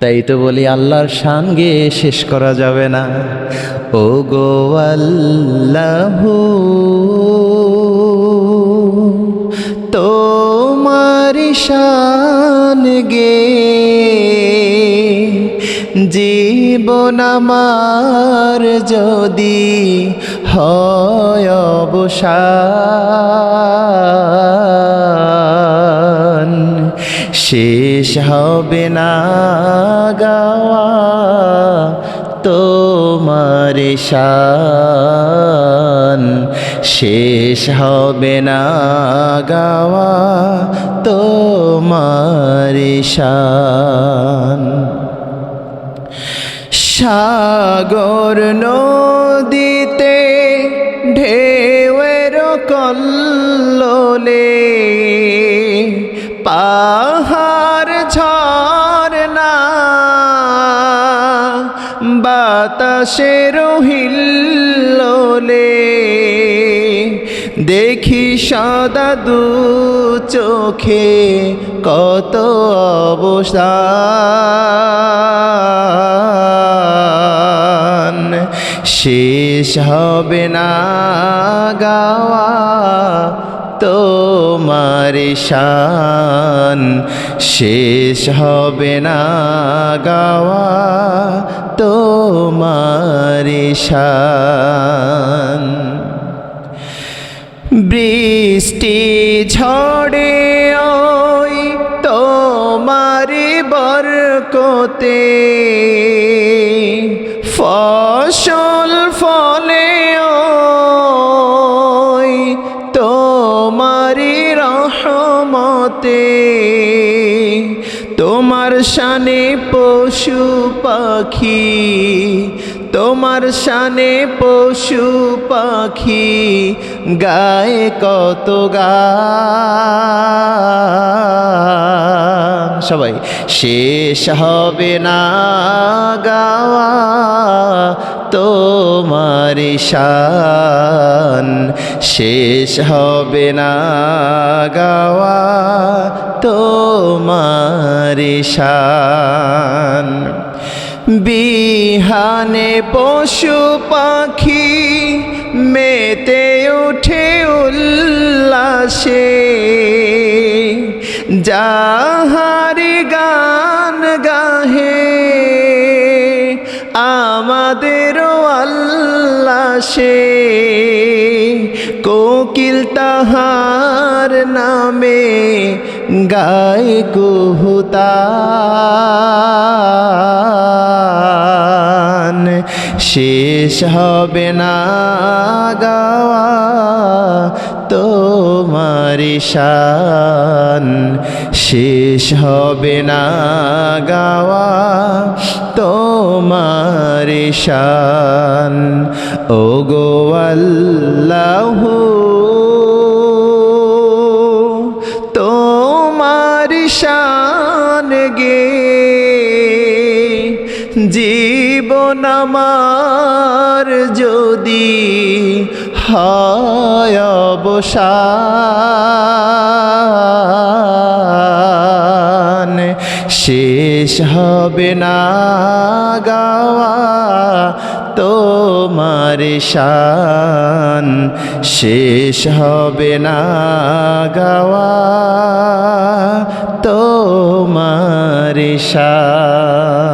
তাই তো বলি আল্লাহর শান গেয়ে শেষ করা যাবে না। ও গো আল্লাহু তোমার শান গে জীবন আমার যদি হয় অবসান, শেষ হবে না গাওয়া তোমার শান, শেষ হবে না গাওয়া তোমার শান। সাগর নদীতে ঢেউয়ের কল্লোলে, পাহাড় ঝরনা বাতাসের হিল্লোলে, দেখি সদা দু চোখে কত অবসান, শেষ হবে না গাওয়া তোমার শান, শেষ হবে না গাওয়া তোমার শান। বৃষ্টি ঝড়ে ওই তোমারি বরকতে, ফসল ফলে ওই তোমারি রহমতে, তোমার শানে পশু পাখি, তোমার শানে পশু পাখি গায়ে কত গান। সবাই শেষ হবে না গাওয়া তোমার শান, শেষ হবে না গাওয়া তোমার শান। বিহানে পশু পাখি মেতে উঠে উল্লাসে, যাহারি গান গাহে আমাদেরও আল্লাহ সে, কোকিল তাহার নামে গায় কুহুতান, শেষ হবে না গাওয়া তোমার শান, শেষ হবে না গাওয়া তোমার শান। ও গো আল্লাহু তোমার শান গে জীবন আমার যদি হয় অবসান, শেষ হবে না গাওয়া তোমার শান, শেষ হবে না গাওয়া তোমার শান।